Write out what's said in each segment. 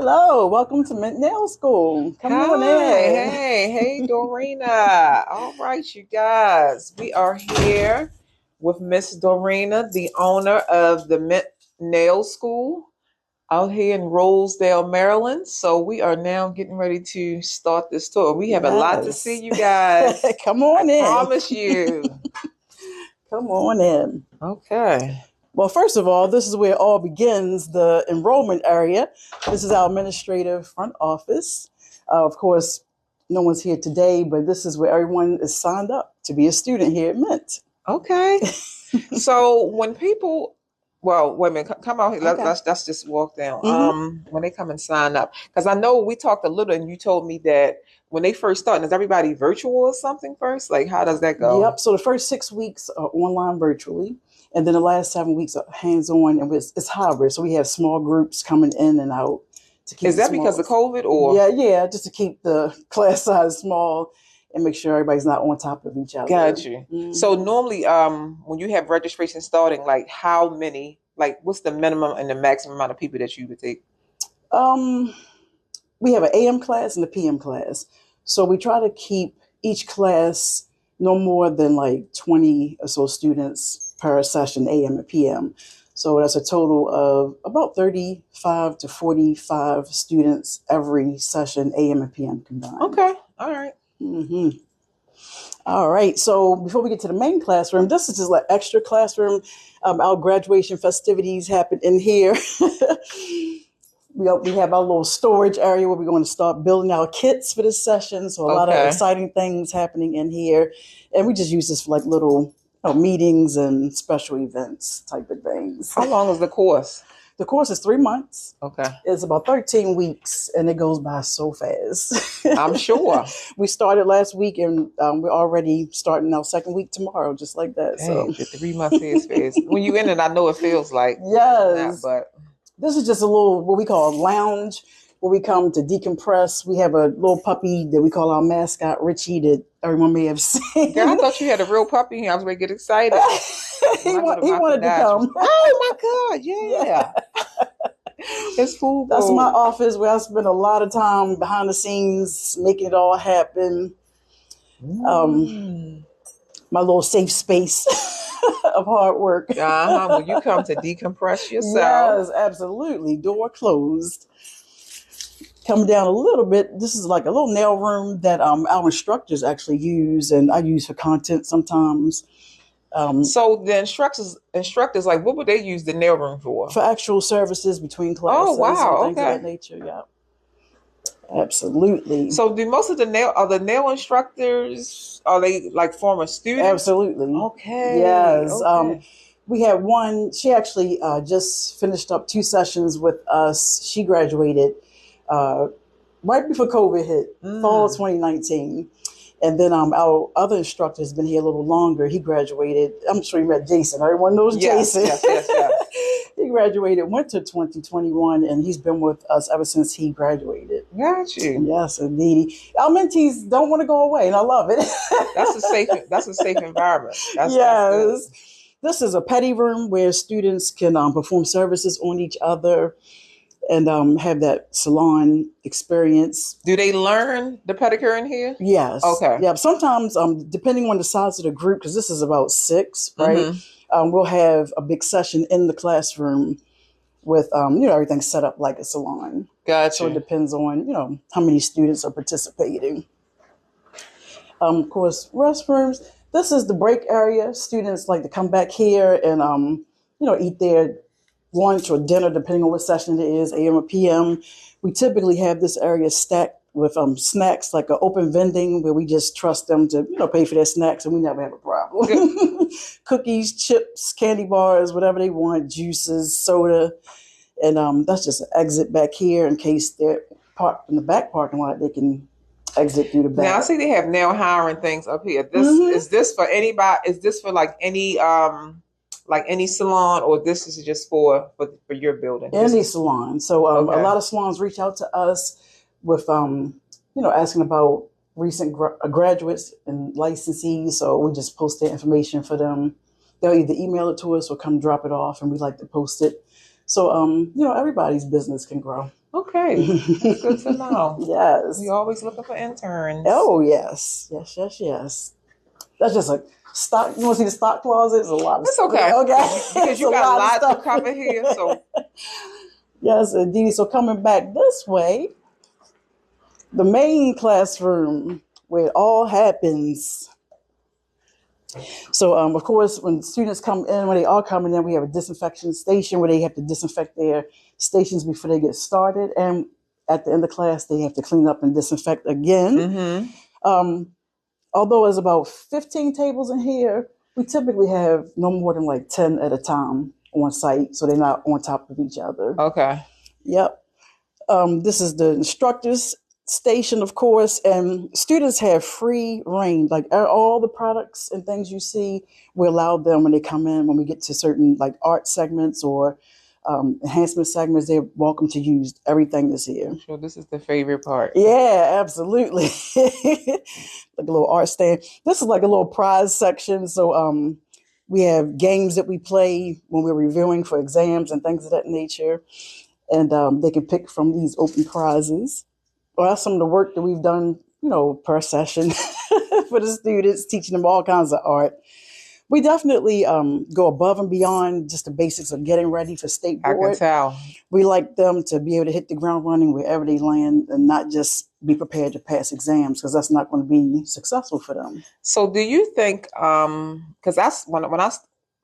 Hello, welcome to Mint Nail School. Come on Hi, in. hey, Dorena. All right, you guys, we are here with Miss Dorena, the owner of the Mint Nail School out here in Rosedale, Maryland. So we are now getting ready to start this tour. We have a lot to see, Yes. you guys. Come I on in. promise you. Come on in. Okay. Well, first of all, this is where it all begins, the enrollment area. This is our administrative front office. Of course, no one's here today, but this is where everyone is signed up to be a student here at Mint. Okay. So when people, well, wait a minute, come out here. Okay. Let's just walk down. Mm-hmm. When they come and sign up, because I know we talked a little, and you told me that when they first start, is everybody virtual or something first? Like, how does that go? Yep. So the first 6 weeks are online virtually, and then the last 7 weeks are hands-on, and it's hybrid. So we have small groups coming in and out to keep. Is that because of COVID or? Yeah, just to keep the class size small and make sure everybody's not on top of each other. Got you. Mhm. So normally, when you have registration starting, like how many? Like, what's the minimum and the maximum amount of people that you would take? Um, we have an AM class and a PM class, so we try to keep each class no more than like 20 or so students per session, AM and PM. So that's a total of about 35 to 45 students every session, AM and PM combined. Okay. All right. hmm All right. So before we get to the main classroom, this is just like extra classroom. Our graduation festivities happen in here. We have our little storage area where we're going to start building our kits for this session. So a lot of Okay. exciting things happening in here. And we just use this for like little meetings and special events type of things. How long is the course? The course is 3 months. Okay. It's about 13 weeks, and it goes by so fast. I'm sure. We started last week, and we're already starting our second week tomorrow, just like that. Dang, So, the 3 months is fast. When you in it, I know it feels like that, yes, but this is just a little what we call a lounge where we come to decompress. We have a little puppy that we call our mascot, Richie, that everyone may have seen. girl, I thought you had a real puppy here. I was going to get excited. he When I go to he my wanted to podiatrist. come. Oh my God, yeah. It's food. That's my office where I spend a lot of time behind the scenes making it all happen. Mm. My little safe space of hard work. When you come to decompress yourself. Yes, absolutely. Door closed. Coming down a little bit, this is like a little nail room that our instructors actually use, and I use for content sometimes. So the instructors, like, what would they use the nail room for? For actual services between classes Oh, wow, and things of that nature. Yeah, absolutely. So do most of the nail instructors, are they like former students? Absolutely. Okay. Yes. Okay. We had one, she actually just finished up 2 sessions with us. She graduated right before COVID hit, fall of 2019. And then our other instructor has been here a little longer. He graduated. I'm sure you met Jason. Everyone knows Yes, Jason. yes. He graduated winter 2021, and he's been with us ever since he graduated. Got you. Yes, indeed. Our mentees don't want to go away, and I love it. That's a safe environment. That's Yes. This is a petty room where students can perform services on each other and have that salon experience. Do they learn the pedicure in here? Yes. Okay. Yeah. Sometimes, depending on the size of the group, because this is about 6, right? Mhm. We'll have a big session in the classroom with, everything set up like a salon. Gotcha. So it depends on, how many students are participating. Of course, restrooms. This is the break area. Students like to come back here and, eat their lunch or dinner, depending on what session it is, AM or PM. We typically have this area stacked with snacks, like an open vending where we just trust them to, pay for their snacks, and we never have a problem. Cookies, chips, candy bars, whatever they want, juices, soda. And that's just an exit back here in case they're parked in the back parking lot, they can exit through the back. Now I see they have nail hiring things up here. Is this for anybody? Is this for like any salon, or this is just for your building? Any salon. So Okay. a lot of salons reach out to us with asking about recent graduates and licensees. So we just post their information for them. They'll either email it to us or come drop it off, and we like to post it. So everybody's business can grow. Okay, that's good to know. We Yes. always looking for interns. Oh, yes. Yes, yes, yes. That's just a stock. You want to see the stock closet? It's a lot of It's stuff. okay Okay. because It's you a got a lot of lot to stuff. cover here. So Yes, indeed. So coming back this way, the main classroom where it all happens. So, of course, when students come in, when they are coming in, we have a disinfection station where they have to disinfect their stations before they get started. And at the end of class, they have to clean up and disinfect again. mm-hmm. Um, although there's about 15 tables in here, we typically have no more than like 10 at a time on site. So they're not on top of each other. Okay. Yep. This is the instructors station, of course, and students have free reign. Like all the products and things you see, we allow them when they come in. When we get to certain like art segments or enhancement segments, they're welcome to use everything that's here. I'm sure this is the favorite part. Yeah, absolutely. Like a little art stand. This is like a little prize section. So we have games that we play when we're reviewing for exams and things of that nature. And they can pick from these open prizes. Well, that's some of the work that we've done, per session for the students, teaching them all kinds of art. We definitely go above and beyond just the basics of getting ready for state I can board. tell. We like them to be able to hit the ground running wherever they land and not just be prepared to pass exams, because that's not going to be successful for them. So do you think, because that's when I,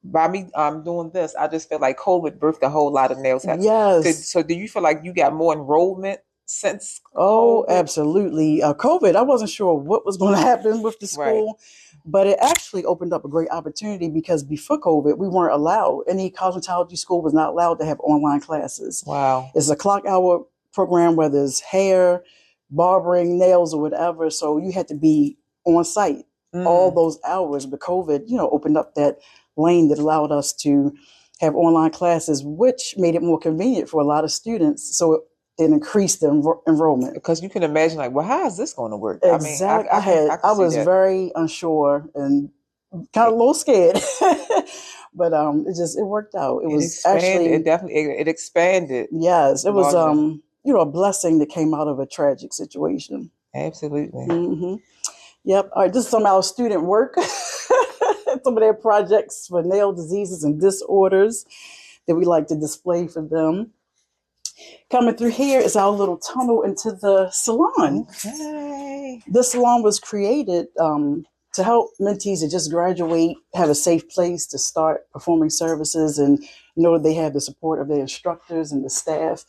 by me doing this, I just feel like COVID birthed a whole lot of nails. Yes. So do you feel like you got more enrollment since Oh, COVID? absolutely. COVID, I wasn't sure what was going to happen with the school, but it actually opened up a great opportunity because before COVID, we weren't allowed. Any cosmetology school was not allowed to have online classes. Wow. It's a clock hour program, whether it's hair, barbering, nails, or whatever. So you had to be on site all those hours. But COVID, opened up that lane that allowed us to have online classes, which made it more convenient for a lot of students. So it increased the enrollment. Because you can imagine, like, well, how is this going to work? Exactly. I was very unsure and kind of a little scared, but it worked out. It was expanded. actually It definitely expanded. Yes, it was larger. a blessing that came out of a tragic situation. Absolutely. Mm-hmm. Yep. All right. This is some of our student work. Some of their projects for nail diseases and disorders that we like to display for them. Coming through here is our little tunnel into the salon. Okay. This salon was created to help mentees that just graduate have a safe place to start performing services and know they have the support of their instructors and the staff.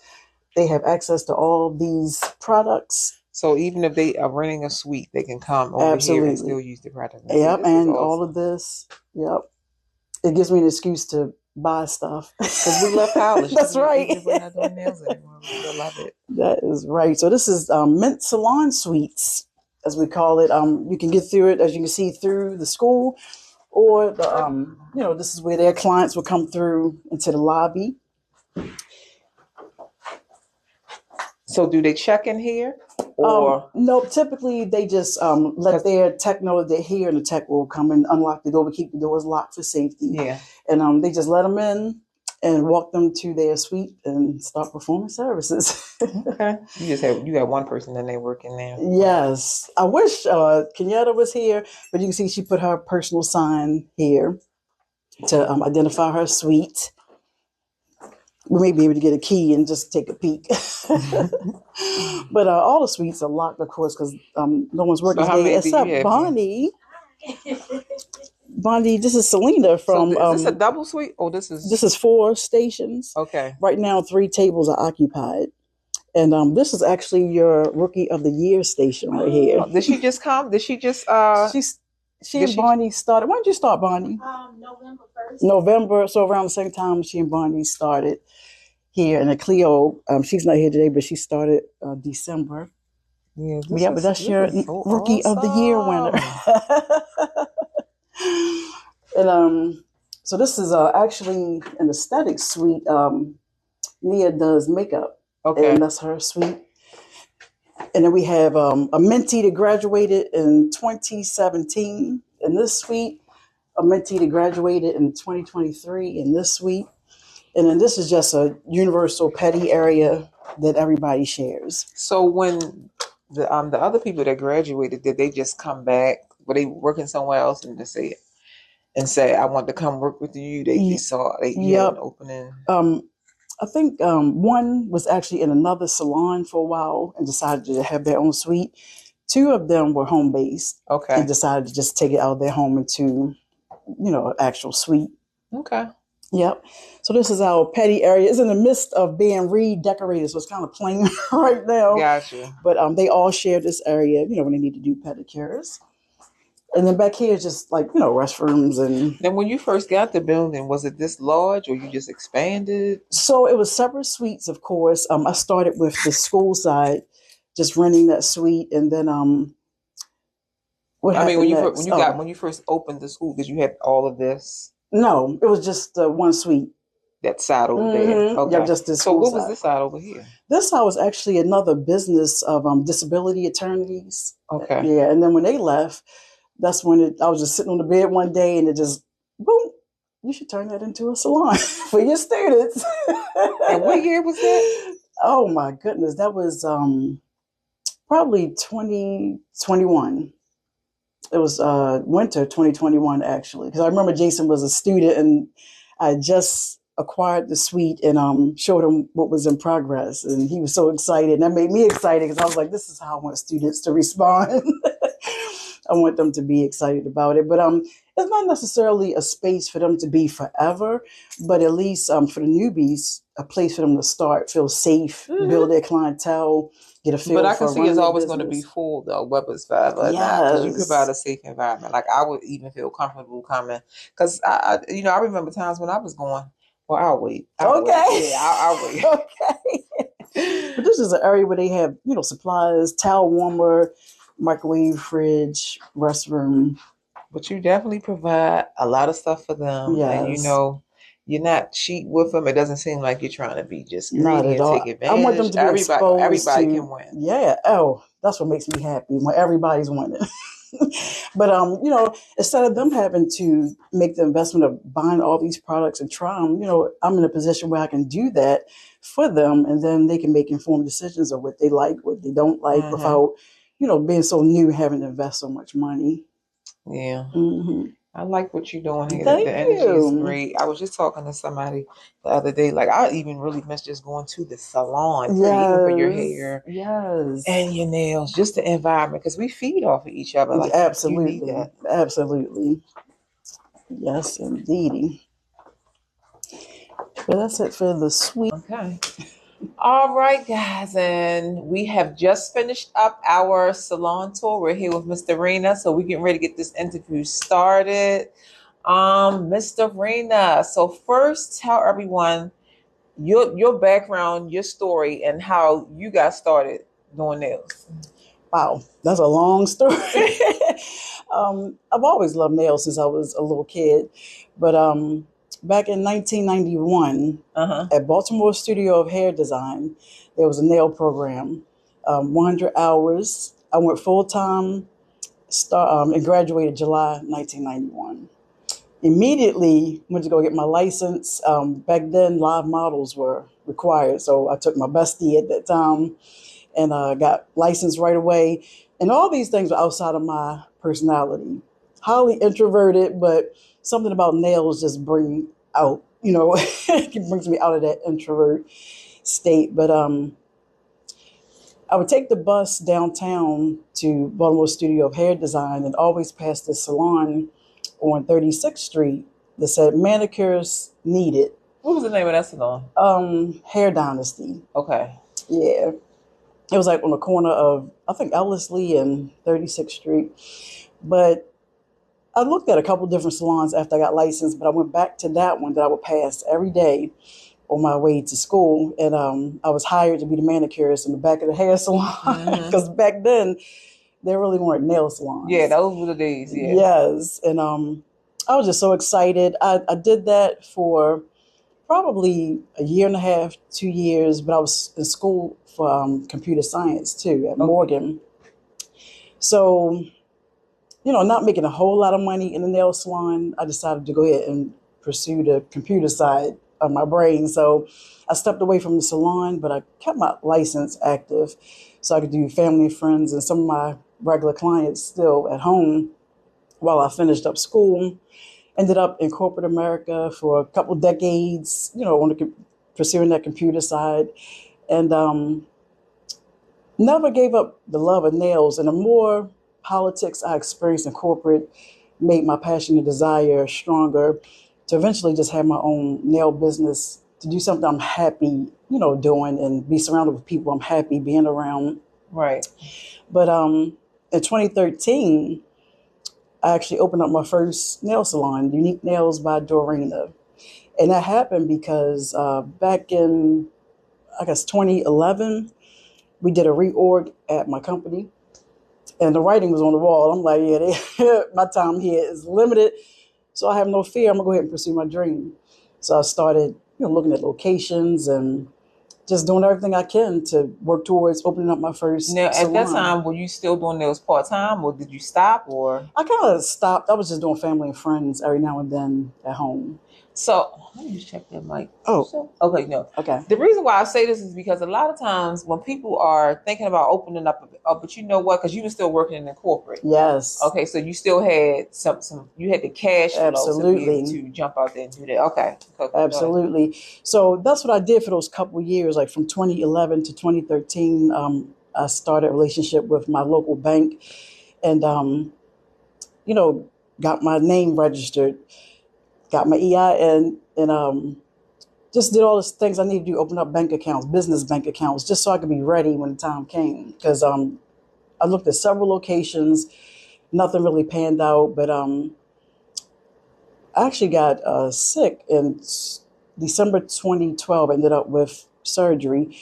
They have access to all these products. So even if they are renting a suite, they can come over here and still use the product. Yep, and awesome. All of this. Yep. It gives me an excuse to buy stuff. Because we love college. That's right. We're not doing nails anymore. We still love it. That is right. So this is Mint Salon Suites, as we call it. You can get through it, as you can see, through the school, or the this is where their clients will come through into the lobby. So do they check in here? Or no, typically they just let their tech know that they're here, and the tech will come and unlock the door, but keep the doors locked for safety. Yeah. And they just let them in and walk them to their suite and start performing services. Okay. You got one person in there working there. Yes. I wish Kenyatta was here, but you can see she put her personal sign here to identify her suite. We may be able to get a key and just take a peek. But all the suites are locked, of course, because no one's working today except Bonnie. Bonnie, this is Selena from. So is this a double suite? Oh, this is 4 stations. Okay. Right now, 3 tables are occupied, and this is actually your Rookie of the Year station right here. Did she just come? Did she just? She and Bonnie started. When did you start, Bonnie? November 1st. November. So around the same time, she and Bonnie started here. And Cleo, she's not here today, but she started December. Yeah, but that's your Rookie of the Year winner. And so this is actually an aesthetic suite. Nia does makeup. Okay. And that's her suite. And then we have a mentee that graduated in 2017 in this suite, a mentee that graduated in 2023 in this suite. And then this is just a universal petty area that everybody shares. So when the other people that graduated, did they just come back? Were they working somewhere else and just say, I want to come work with you? They saw you had an Yep. opening. I think one was actually in another salon for a while and decided to have their own suite. Two of them were home based Okay. and decided to just take it out of their home into, an actual suite. Okay. Yep. So this is our petty area. It's in the midst of being redecorated, so it's kind of plain right now. Gotcha. But they all share this area, when they need to do pedicures. And then back here is just like, restrooms and. Then when you first got the building, was it this large or you just expanded? So it was separate suites, of course. I started with the school side, just renting that suite, and then what happened when next? when you first opened the school, because you had all of this. No, it was just one suite. That side over there. Okay. Yeah, just this. So what was this side over here? This side was actually another business of disability attorneys. Okay. Yeah, and then when they left, that's when I was just sitting on the bed one day, and it just boom. You should turn that into a salon for your students. And what year was that? Oh my goodness, that was probably 2021. It was winter 2021 actually, because I remember Jason was a student and I just acquired the suite and showed him what was in progress, and he was so excited. And that made me excited because I was like, "This is how I want students to respond." I want them to be excited about it, but it's not necessarily a space for them to be forever, but at least for the newbies, a place for them to start, feel safe, build their clientele, get a feel. But I can see it's always going to be full though, whether it's forever or not, because you provide a safe environment. Like I would even feel comfortable coming, because I remember times when I was going. Well, I'll wait. Okay. Yeah, I'll wait. Okay. But this is an area where they have, supplies, towel warmer, microwave, fridge, restroom. But you definitely provide a lot of stuff for them. Yes. And you're not cheap with them. It doesn't seem like you're trying to be just greedy Not at and all. take advantage. I want them to be exposed. Everybody can win. Yeah. Oh, that's what makes me happy when everybody's winning. But instead of them having to make the investment of buying all these products and try them, I'm in a position where I can do that for them, and then they can make informed decisions of what they like, what they don't like, without, being so new, having to invest so much money. Yeah. Mm-hmm. I like what you're doing here. Thank the energy is you. great. I was just talking to somebody the other day. Like, I even really miss just going to the salon, Yes. even for your hair, yes, and your nails, just the environment, because we feed off of each other. Like, absolutely, you need that. Absolutely, yes, indeed. But that's it for the suite. Okay. All right, guys, and we have just finished up our salon tour. We're here with Miss Dorena, so we're getting ready to get this interview started. Miss Dorena, so first tell everyone your background, your story, and how you got started doing nails. Wow, that's a long story. I've always loved nails since I was a little kid, but back in 1991, at Baltimore Studio of Hair Design, there was a nail program, 100 hours. I went full-time and graduated July 1991. Immediately went to go get my license. Back then, live models were required, so I took my bestie at that time and got licensed right away. And all these things were outside of my personality. Highly introverted, but something about nails just bring out, it brings me out of that introvert state. But I would take the bus downtown to Baltimore Studio of Hair Design and always pass the salon on 36th Street that said manicures needed. What was the name of that salon? Hair Dynasty. Okay. Yeah. It was like on the corner of, I think, Ellisley and 36th Street. But I looked at a couple different salons after I got licensed, but I went back to that one that I would pass every day on my way to school. And I was hired to be the manicurist in the back of the hair salon because back then there really weren't nail salons. Yeah, those were the days. Yeah. Yes. And I was just so excited. I did that for probably a year and a half, 2 years, but I was in school for computer science too at Morgan. So, not making a whole lot of money in the nail salon, I decided to go ahead and pursue the computer side of my brain. So I stepped away from the salon, but I kept my license active so I could do family and friends and some of my regular clients still at home while I finished up school. Ended up in corporate America for a couple decades, pursuing that computer side. And never gave up the love of nails. And the more politics I experienced in corporate made my passion and desire stronger to eventually just have my own nail business, to do something I'm happy, doing and be surrounded with people I'm happy being around. Right. But in 2013, I actually opened up my first nail salon, Unique Nails by Dorena. And that happened because back in, I guess, 2011, we did a reorg at my company. And the writing was on the wall. I'm like, yeah, my time here is limited. So I have no fear. I'm going to go ahead and pursue my dream. So I started, looking at locations and just doing everything I can to work towards opening up my first Now, at that salon. time, were you still doing nails part-time, or did you stop? Or I kind of stopped. I was just doing family and friends every now and then at home. so let me just check that mic. Oh. Okay, no. Okay. The reason why I say this is because a lot of times when people are thinking about opening up, but you know what? Because you were still working in the corporate. Yes. Okay, so you still had some. You had the cash flow Absolutely. to be able to jump out there and do that. Okay. Absolutely. So that's what I did for those couple of years, like from 2011 to 2013. I started a relationship with my local bank, and got my name registered, got my EIN, and just did all the things I needed to do, open up bank accounts, business bank accounts, just so I could be ready when the time came. Because I looked at several locations, nothing really panned out, but I actually got sick in December 2012. I ended up with surgery.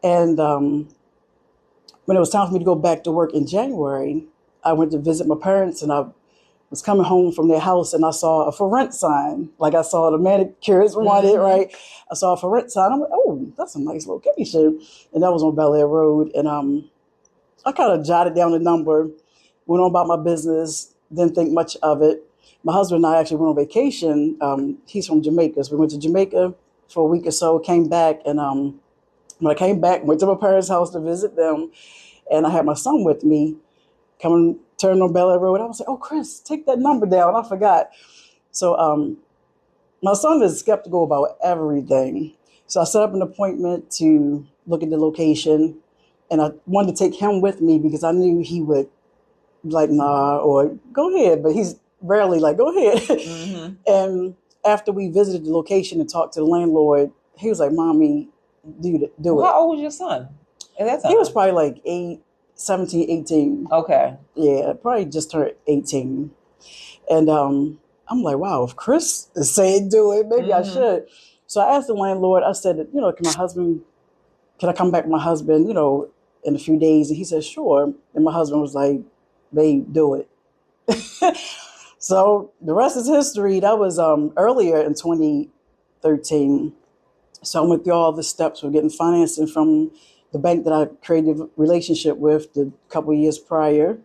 And when it was time for me to go back to work in January, I went to visit my parents, and I was coming home from their house, and I saw a for rent sign. Like I saw the manicurist wanted, right? I saw a for rent sign. I'm like, oh, that's a nice location. And that was on Bel Air Road. And I kind of jotted down the number, went on about my business, didn't think much of it. My husband and I actually went on vacation. He's from Jamaica. So we went to Jamaica for a week or so, came back. And when I came back, went to my parents' house to visit them. And I had my son with me turning on Bel Air Road. I was like, oh, Chris, take that number down. I forgot. So my son is skeptical about everything. So I set up an appointment to look at the location. And I wanted to take him with me because I knew he would like, nah, or go ahead. But he's rarely like, go ahead. Mm-hmm. And after we visited the location and talked to the landlord, he was like, Mommy, do it. How old was your son at that time? He was probably like 17, 18. Okay. Yeah, probably just turned 18. And I'm like, wow, if Chris is saying do it, maybe I should. So I asked the landlord, I said, can I come back with my husband, in a few days? And he said, sure. And my husband was like, babe, do it. So the rest is history. That was earlier in 2013. So I went through all the steps of getting financing from the bank that I created a relationship with the couple of years prior.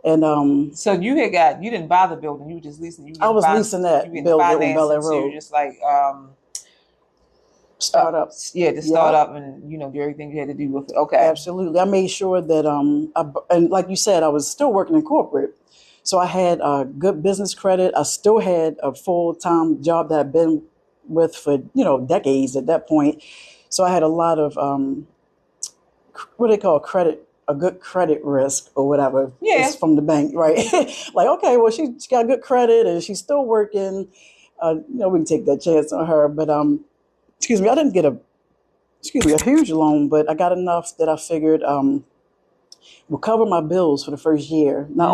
And so you didn't buy the building, you were just leasing. I was leasing that building on Bel Air Road. So just like startup. To start up and do everything you had to do with it. Okay. Absolutely. I made sure that and like you said, I was still working in corporate. So I had good business credit. I still had a full-time job that I'd been with for, decades at that point. So I had a lot of what they call a good credit risk or whatever. Yeah. It's from the bank, right? Like, okay, well, she got good credit and she's still working. We can take that chance on her. But I didn't get a huge loan, but I got enough that I figured will cover my bills for the first year. Not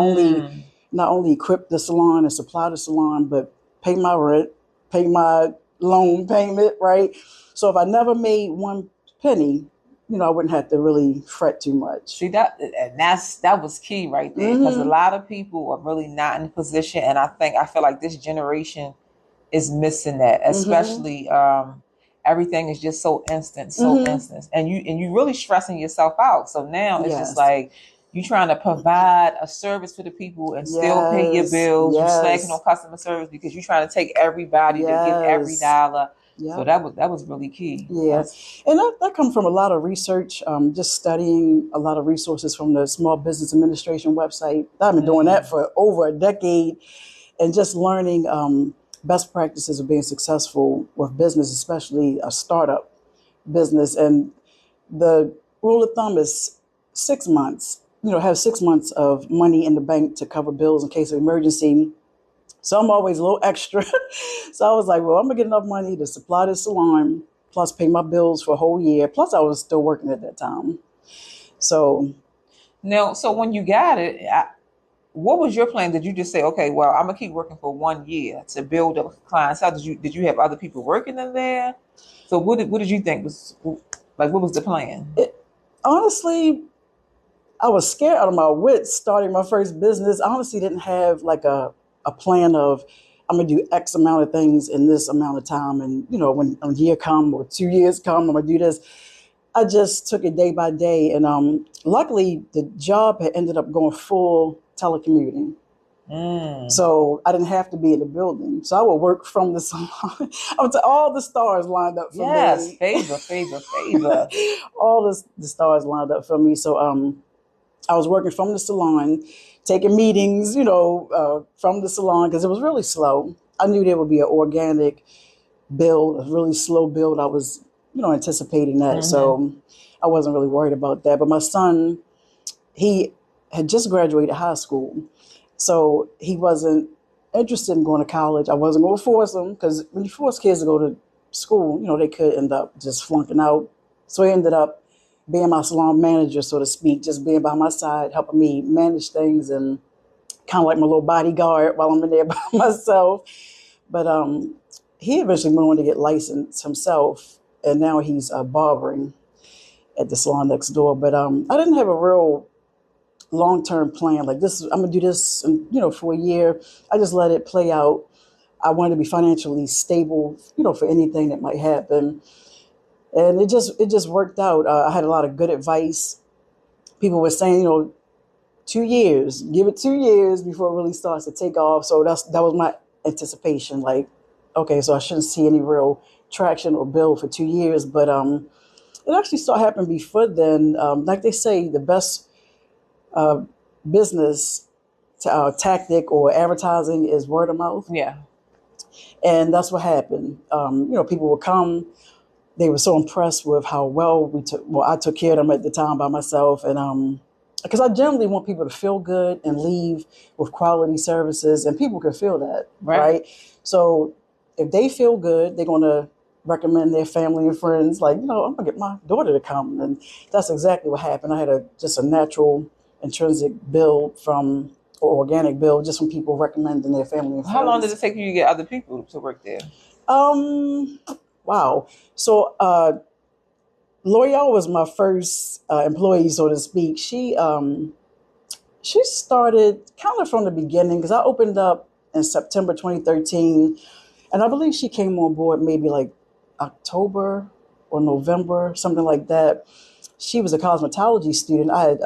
only equip the salon and supply the salon, but pay my rent, pay my loan payment, right? So if I never made one penny, I wouldn't have to really fret too much. See that was key right there, because a lot of people are really not in a position, and I feel like this generation is missing that, especially everything is just so instant, and you really stressing yourself out. So now it's just like you trying to provide a service for the people and still pay your bills. You're slacking on customer service because you're trying to take everybody to get every dollar. Yeah. So that was really key. Yeah, and that comes from a lot of research, just studying a lot of resources from the Small Business Administration website. I've been doing that Mm. for over a decade, and just learning best practices of being successful with business, especially a startup business. And the rule of thumb is 6 months. Have 6 months of money in the bank to cover bills in case of emergency. So I'm always a little extra. So I was like, well, I'm gonna get enough money to supply this salon, plus pay my bills for a whole year. Plus I was still working at that time. So Now, so when you got it, what was your plan? Did you just say, okay, well, I'm gonna keep working for 1 year to build a clientele? Did you have other people working in there? So what did you think was like? What was the plan? it, honestly, I was scared out of my wits starting my first business. I honestly didn't have like a plan of I'm gonna do X amount of things in this amount of time. And when a year come or 2 years come, I'm gonna do this. I just took it day by day. And luckily the job had ended up going full telecommuting. Mm. So I didn't have to be in the building. So I would work from the salon. I would say all the stars lined up for Yes, me. favor, favor, favor. All the stars lined up for me. So I was working from the salon, taking meetings, from the salon because it was really slow. I knew there would be an organic build, a really slow build. I was, anticipating that. Hmm. So I wasn't really worried about that. But my son, he had just graduated high school. So he wasn't interested in going to college. I wasn't going to force him because when you force kids to go to school, they could end up just flunking out. So he ended up being my salon manager, so to speak, just being by my side, helping me manage things and kind of like my little bodyguard while I'm in there by myself. But he eventually went on to get licensed himself, and now he's barbering at the salon next door. But I didn't have a real long-term plan like this. I'm gonna do this, and for a year. I just let it play out. I wanted to be financially stable, for anything that might happen, and it just worked out. I had a lot of good advice. People were saying, 2 years, give it 2 years before it really starts to take off. So that was my anticipation. Like, okay, so I shouldn't see any real traction or build for 2 years, but it actually started happening before then. Like they say, the best uh, business tactic or advertising is word of mouth, Yeah. and that's what happened. People would come. They were so impressed with how well I took care of them at the time by myself, and because I generally want people to feel good and leave with quality services, and people can feel that, Right. right? So if they feel good, they're going to recommend their family and friends. Like, I'm gonna get my daughter to come, and that's exactly what happened. I had just a natural intrinsic build from or organic build just from people recommending their family and How long did friends. it take you to get other people to work there? Um, wow. So L'Oreal was my first employee, so to speak. She started kind of from the beginning because I opened up in September 2013, and I believe she came on board maybe like October or November, something like that. She was a cosmetology student. I had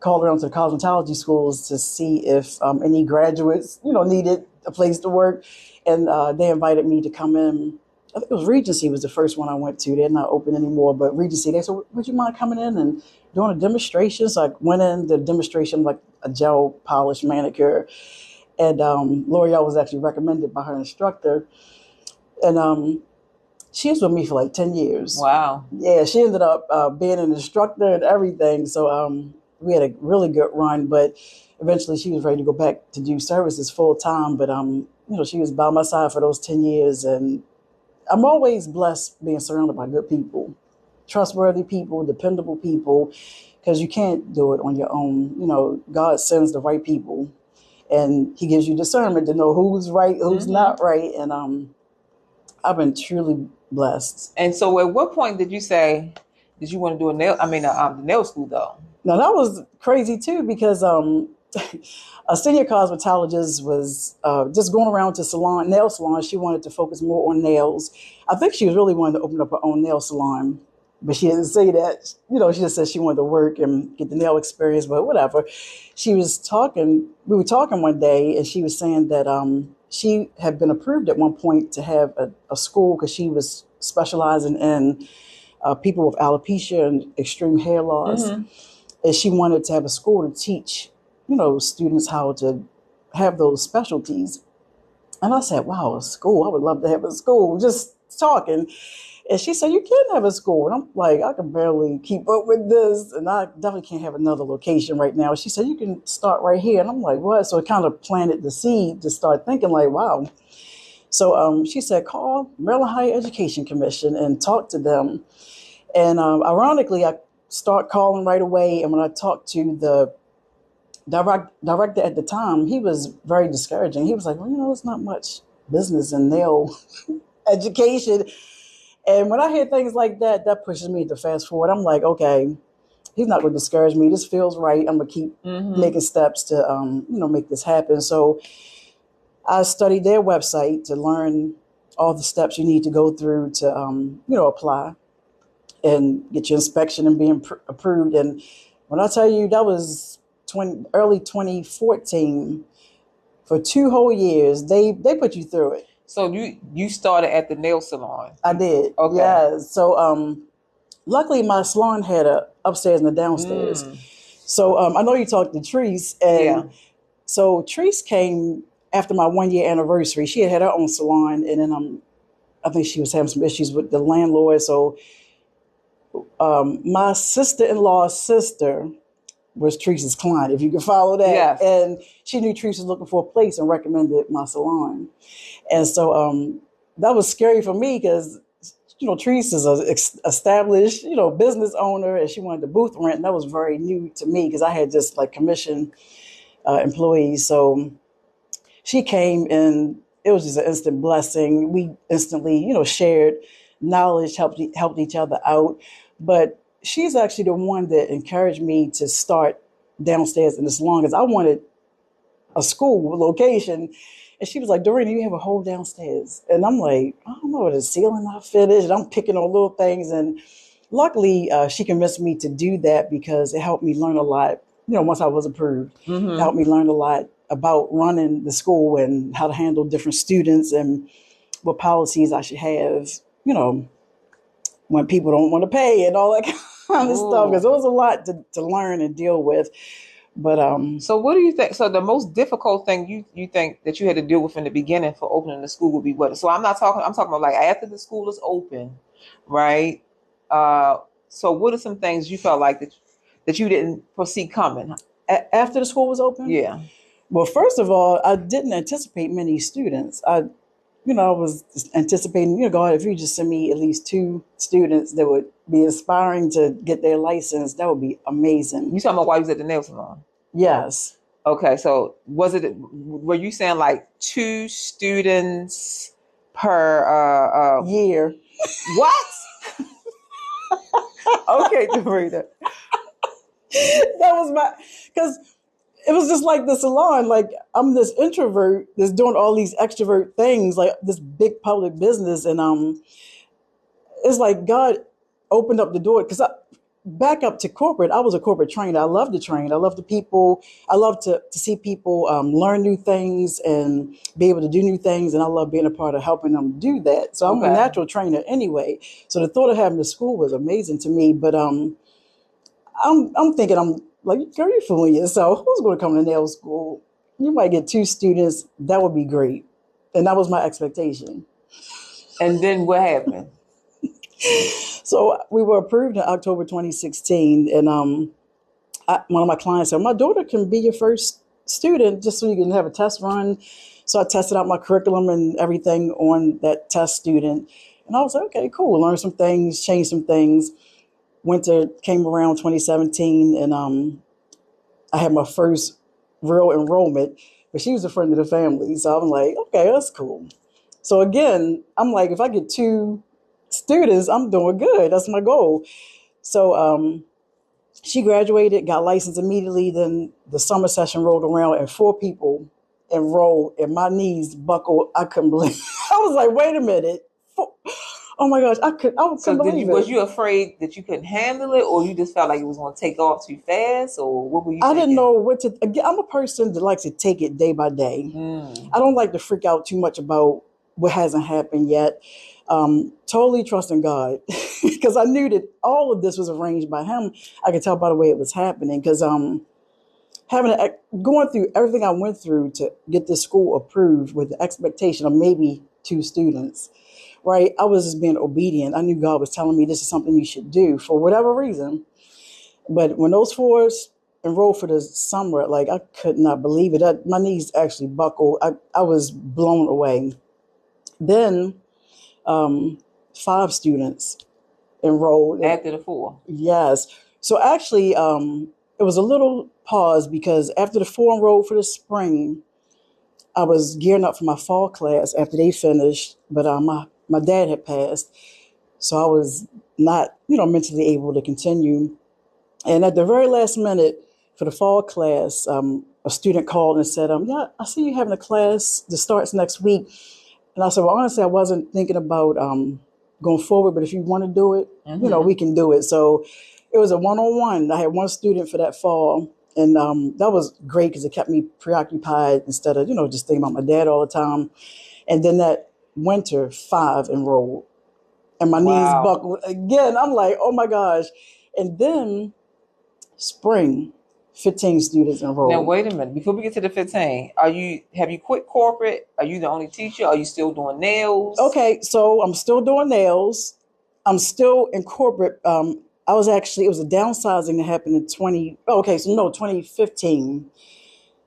called around to the cosmetology schools to see if any graduates, needed a place to work, and they invited me to come in. I think it was Regency was the first one I went to. They're not open anymore, but Regency, they said, would you mind coming in and doing a demonstration? So I went in, the demonstration, like a gel polish manicure. And L'Oreal was actually recommended by her instructor. And she was with me for like 10 years. Wow. Yeah, she ended up being an instructor and everything. So we had a really good run, but eventually she was ready to go back to do services full time. But she was by my side for those 10 years, and I'm always blessed being surrounded by good people, trustworthy people, dependable people, because you can't do it on your own. God sends the right people, and He gives you discernment to know who's right, who's not right, and I've been truly blessed. And so, at what point did you want to do a nail? I mean, the nail school though. Now that was crazy too because a senior cosmetologist was just going around to nail salons. She wanted to focus more on nails. I think she was really wanting to open up her own nail salon. but she didn't say that. She just said she wanted to work and get the nail experience, but whatever. We were talking one day, and she was saying that she had been approved at one point to have a school because she was specializing in people with alopecia and extreme hair loss. Mm-hmm. And she wanted to have a school to teach, students how to have those specialties. And I said, wow, a school. I would love to have a school, just talking. And she said, you can have a school. And I'm like, I can barely keep up with this. And I definitely can't have another location right now. She said, you can start right here. And I'm like, what? So it kind of planted the seed to start thinking like, wow. So she said, call Maryland Higher Education Commission and talk to them. And ironically, I start calling right away. And when I talked to the director at the time, he was very discouraging. He was like, well, it's not much business in nail education. And when I hear things like that, that pushes me to fast forward. I'm like, okay, he's not going to discourage me. This feels right. I'm going to keep making steps to, make this happen. So I studied their website to learn all the steps you need to go through to, apply and get your inspection and being approved. And when I tell you that was early 2014, for 2 whole years, they put you through it. So you started at the nail salon. I did. Okay. Yeah. So luckily my salon had a upstairs and a downstairs. So I know you talked to Treese, and so Treese came after my 1-year anniversary. She had her own salon, and then I think she was having some issues with the landlord. So my sister-in-law's sister was Treese's client, if you can follow that. Yes. And she knew Treese was looking for a place and recommended my salon. And so that was scary for me because, Treese is an established, business owner, and she wanted the booth rent. And that was very new to me because I had just like commission employees. So she came, and it was just an instant blessing. We instantly, shared knowledge, helped each other out. But she's actually the one that encouraged me to start downstairs in the salon because I wanted a school location. And she was like, Doreen, you have a whole downstairs. And I'm like, I don't know, the ceiling not finished. And I'm picking on little things. And luckily, she convinced me to do that because it helped me learn a lot. Once I was approved, it helped me learn a lot about running the school and how to handle different students and what policies I should have, when people don't want to pay and all that kind of stuff. Because it was a lot to learn and deal with. But so what do you think? So the most difficult thing you think that you had to deal with in the beginning for opening the school would be what? So I'm talking about like after the school is open, right? So what are some things you felt like that you didn't foresee coming? After the school was open? Yeah. Well, first of all, I didn't anticipate many students. I was anticipating, God, if you just send me at least 2 students that would be aspiring to get their license, that would be amazing. You talking about while you was at the nail salon? Yes. Okay, so were you saying like 2 students per year? What? Okay, Dorita. That was because it was just like the salon. Like, I'm this introvert that's doing all these extrovert things, like this big public business. And it's like God opened up the door because back up to corporate, I was a corporate trainer. I love to train. I love the people. I love to see people learn new things and be able to do new things. And I love being a part of helping them do that. So I'm a natural trainer anyway. So the thought of having the school was amazing to me. But I'm thinking, I'm like, girl, you're fooling yourself. Who's going to come to nail school? You might get 2 students. That would be great. And that was my expectation. And then what happened? So we were approved in October 2016. And one of my clients said, my daughter can be your first student just so you can have a test run. So I tested out my curriculum and everything on that test student. And I was like, okay, cool. Learn some things, change some things. Winter came around 2017, and I had my first real enrollment, but she was a friend of the family. So I'm like, okay, that's cool. So again, I'm like, if I get 2 students, I'm doing good. That's my goal. So she graduated, got licensed immediately. Then the summer session rolled around and 4 people enrolled, and my knees buckled. I couldn't believe it. I was like, wait a minute. Oh my gosh, I So couldn't believe was it. you afraid that you couldn't handle it, or you just felt like it was going to take off too fast, or what were you I didn't thinking? know what to. Again, I'm a person that likes to take it day by day. Mm. I don't like to freak out too much about what hasn't happened yet. Totally trusting God because I knew that all of this was arranged by Him. I could tell by the way it was happening because going through everything I went through to get this school approved with the expectation of maybe two students. Right, I was just being obedient. I knew God was telling me this is something you should do for whatever reason. But when those fours enrolled for the summer, like I could not believe it. My knees actually buckled. I was blown away. Then um, five students enrolled. And After the four. yes. So actually, it was a little pause because after the four enrolled for the spring, I was gearing up for my fall class after they finished. But my dad had passed, so I was not, mentally able to continue. And at the very last minute for the fall class, a student called and said, "Yeah, I see you having a class that starts next week." And I said, "Well, honestly, I wasn't thinking about going forward, but if you want to do it, Mm-hmm. we can do it." So it was a one-on-one. I had one student for that fall. And that was great because it kept me preoccupied instead of, just thinking about my dad all the time. And then that winter, five enrolled. And my knees Wow. buckled again. I'm like, oh my gosh. And then spring, 15 students Now enrolled. wait a minute. Before we get to the 15, have you quit corporate? Are you the only teacher? Are you still doing nails? Okay, so I'm still doing nails. I'm still in corporate. It was a downsizing that happened in 2015.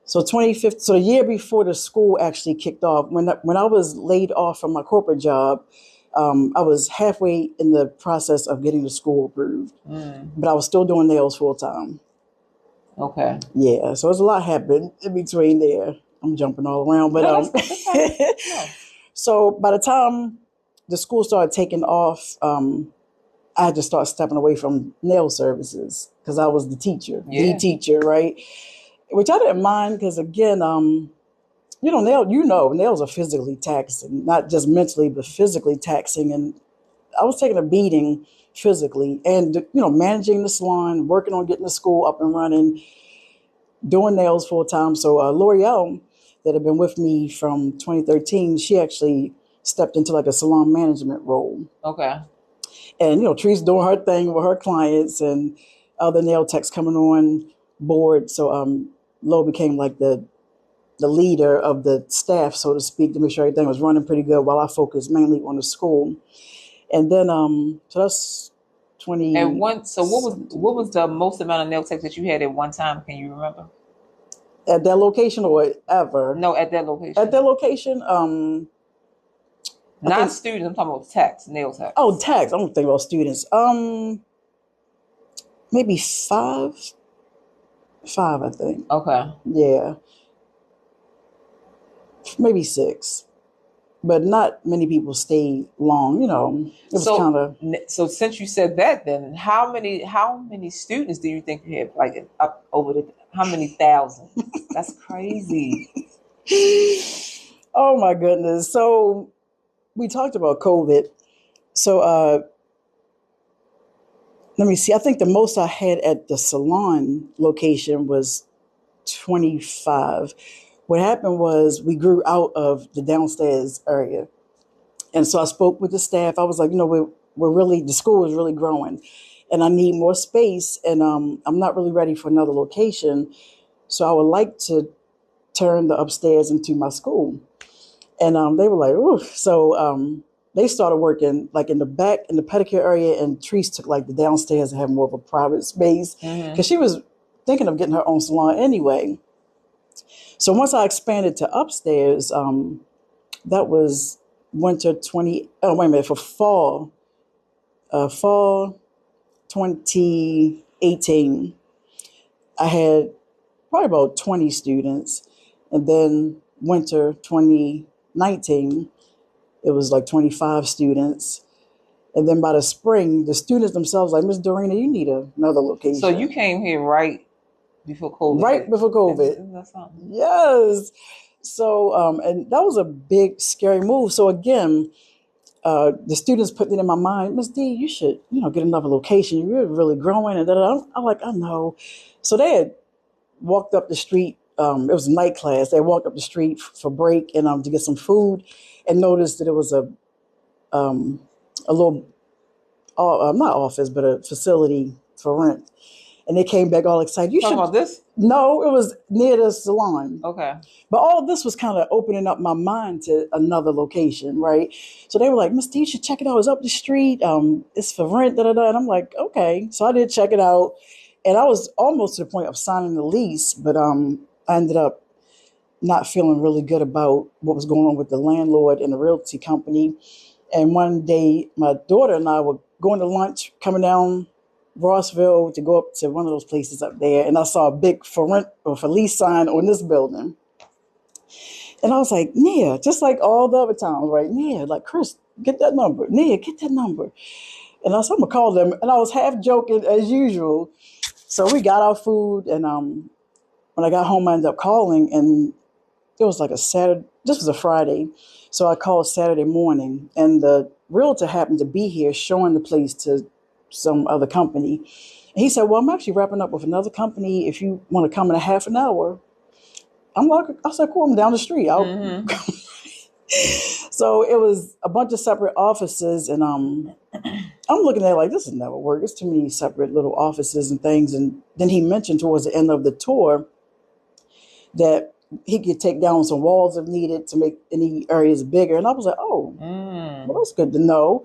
So 2015, so the year before the school actually kicked off, when I was laid off from my corporate job, I was halfway in the process of getting the school approved, Mm. but I was still doing nails full time. Okay. Yeah, so there's a lot happened in between there. I'm jumping all around, but No, that's fine. No. so by the time the school started taking off, I had to start stepping away from nail services because I was the Yeah. teacher, right? Which I didn't mind because again, nails are physically taxing, not just mentally, but physically taxing. And I was taking a beating physically and, managing the salon, working on getting the school up and running, doing nails full time. So L'Oreal, that had been with me from 2013, she actually stepped into like a salon management role. Okay. And, Tree's doing her thing with her clients and other nail techs coming on board. So Lo became like the leader of the staff, so to speak, to make sure everything was running pretty good while I focused mainly on the school. And then, so that's And 20. so what was the most amount of nail techs that you had at one time? Can you remember? At that location or ever? No, at that At location. that location, I Not think, students, I'm talking about techs, nail techs. oh, tax. I don't think about students. Maybe five. Five, I think. Okay. Yeah. Maybe six. But not many people stayed long, It was kind of. So since you said that, then how many students do you think you have? Like up over the how many thousand? That's crazy. Oh my goodness. So we talked about COVID. So let me see. I think the most I had at the salon location was 25. What happened was we grew out of the downstairs area. And so I spoke with the staff. I was like, the school is really growing and I need more space. And I'm not really ready for another location. So I would like to turn the upstairs into my school. And they were like, ooh. So they started working like in the back in the pedicure area, and Treese took like the downstairs and have more of a private space because she was thinking of getting her own salon anyway. So once I expanded to upstairs, that was winter 20. Oh, wait a minute, for fall 2018, I had probably about 20 students. And then winter 2019, it was like 25 students. And then by the spring, the students themselves like, Miss Dorena, you need another location. So you came here right before COVID. Right before COVID. Isn't that something? Yes. So, and that was a big, scary move. So again, the students put it in my mind, Miss D, you should, get another location. You're really growing. And I'm like, I know. So they had walked up the street. It was a night class. They walked up the street for break and to get some food, and noticed that it was a little, not office, but a facility for rent. And they came back all excited. You Talking should. about this? No, it was near the salon. Okay. But all of this was kind of opening up my mind to another location, right? So they were like, Miss D, you should check it out. It's up the street. It's for rent, da da da. And I'm like, okay. So I did check it out. And I was almost to the point of signing the lease, but I ended up not feeling really good about what was going on with the landlord and the realty company. And one day, my daughter and I were going to lunch, coming down Rossville to go up to one of those places up there. And I saw a big for rent or for lease sign on this building. And I was like, Nia, just like all the other times, right? Nia, like, Chris, get that number. Nia, get that number. And I said, I'm going to call them. And I was half joking as usual. So we got our food. And when I got home, I ended up calling. And it was like a Saturday. This was a Friday. So I called Saturday morning. And the realtor happened to be here showing the place to some other company. And he said, well, I'm actually wrapping up with another company. If you want to come in a half an hour. I said, cool, I'm down the street. So it was a bunch of separate offices. And I'm looking at it like, this will never work. It's too many separate little offices and things. And then he mentioned towards the end of the tour that he could take down some walls if needed to make any areas bigger. And I was like, oh, well, that's good to know.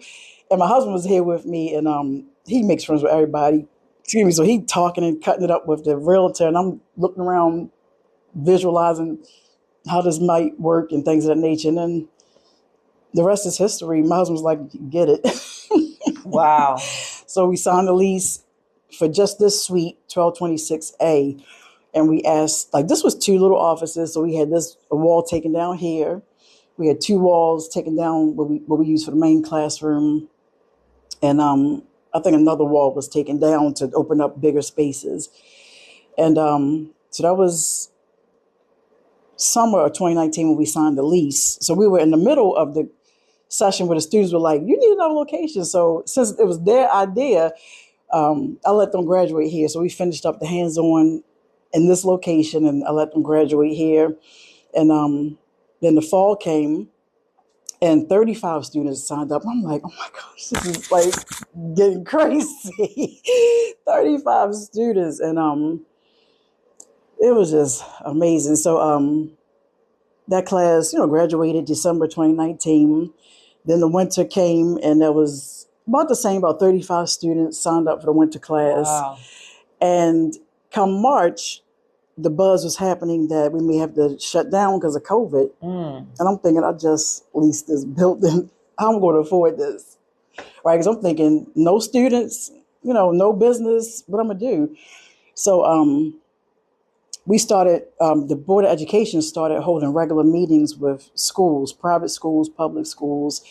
And my husband was here with me, and he makes friends with everybody. Excuse me. So he talking and cutting it up with the realtor, and I'm looking around, visualizing how this might work and things of that nature. And then the rest is history. My husband was like, get it. Wow. So we signed the lease for just this suite, 1226A. And we asked, like, this was two little offices. So we had a wall taken down here. We had two walls taken down what we used for the main classroom. And I think another wall was taken down to open up bigger spaces. And so that was summer of 2019 when we signed the lease. So we were in the middle of the session where the students were like, you need another location. So since it was their idea, I let them graduate here. So we finished up the hands-on in this location, and I let them graduate here. And then the fall came, and 35 students signed up. I'm like, oh my gosh, this is like getting crazy. 35 students. And it was just amazing. So that class, graduated December 2019. Then the winter came, and there was about the same, about 35 students signed up for the winter class. Wow. And come March, the buzz was happening that we may have to shut down because of COVID. And I'm thinking, I just leased this building. I'm going to afford this, right? Because I'm thinking, no students, no business, what I'm going to do? So we started, the Board of Education started holding regular meetings with schools, private schools, public schools,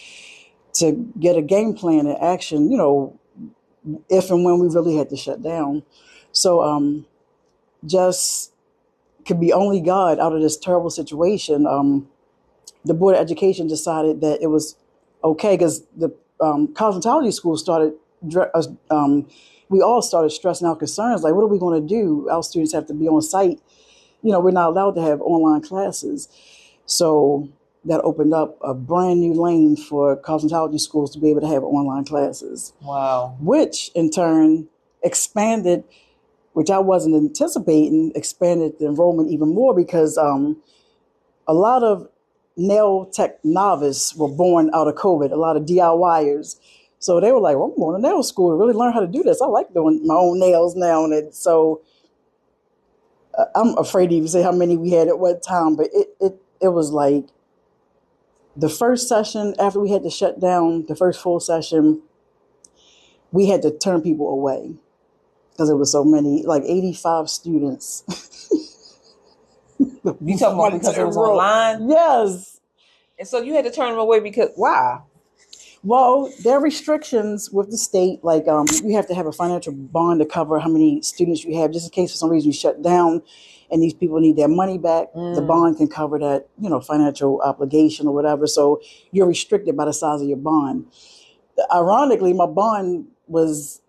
to get a game plan and action, if and when we really had to shut down. So just could be only God out of this terrible situation. The Board of Education decided that it was okay because the cosmetology school started, we all started stressing out concerns like, what are we going to do? Our students have to be on site. We're not allowed to have online classes. So that opened up a brand new lane for cosmetology schools to be able to have online classes. Wow. Which in turn expanded, which I wasn't anticipating, expanded the enrollment even more because a lot of nail tech novices were born out of COVID, a lot of DIYers. So they were like, well, I'm going to nail school to really learn how to do this. I like doing my own nails now. And so I'm afraid to even say how many we had at what time, but it was like the first session after we had to shut down, the first full session, we had to turn people away. Because it was so many, like 85 students. You talking about because it was online? Yes. And so you had to turn them away because, why? Well, there are restrictions with the state. Like you have to have a financial bond to cover how many students you have, just in case for some reason you shut down. and these people need their money back, the bond can cover that, financial obligation or whatever. So you're restricted by the size of your bond. Ironically, my bond was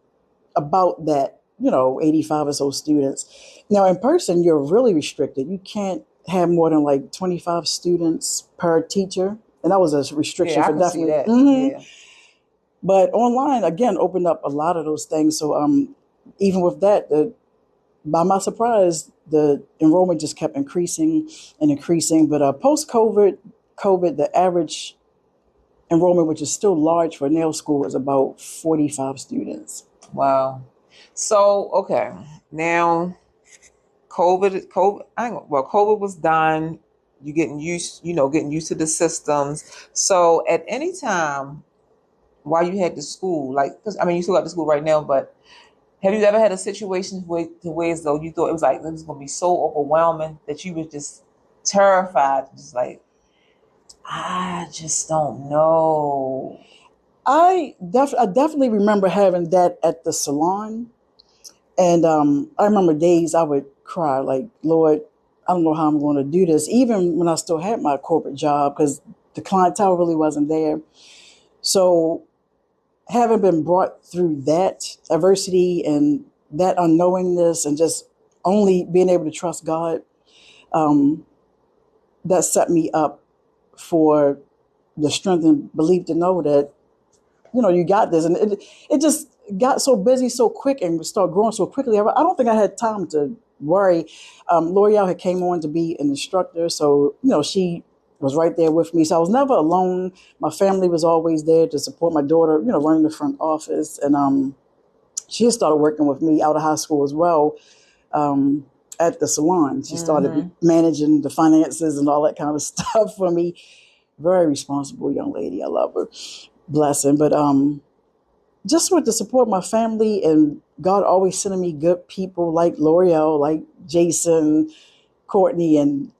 about that, 85 or so students. Now, in person, you're really restricted. You can't have more than like 25 students per teacher. And that was a restriction Yeah, I for can see definitely. that. Mhm. Yeah. But online, again, opened up a lot of those things. So even with that, by my surprise, the enrollment just kept increasing and increasing. But post-COVID, the average enrollment, which is still large for a nail school, is about 45 students. Wow. So, okay. Now, COVID was done. You getting used to the systems. So at any time while you had the school, like, cause I mean, you still got the school right now, but have you ever had a situation where as though you thought it was going to be so overwhelming that you was just terrified, just like, I just don't know. I definitely remember having that at the salon. And I remember days I would cry, like, Lord, I don't know how I'm going to do this, even when I still had my corporate job, because the clientele really wasn't there. So having been brought through that adversity and that unknowingness and just only being able to trust God, um, that set me up for the strength and belief to know that, you got this. And it just got so busy so quick and started growing so quickly. I don't think I had time to worry. L'Oreal had came on to be an instructor. So, she was right there with me. So I was never alone. My family was always there to support my daughter, running the front office. And she had started working with me out of high school as well. At the salon, she started managing the finances and all that kind of stuff for me. Very responsible young lady. I love her. Blessing. But just with the support of my family and God always sending me good people like L'Oreal, like Jason, Courtney, and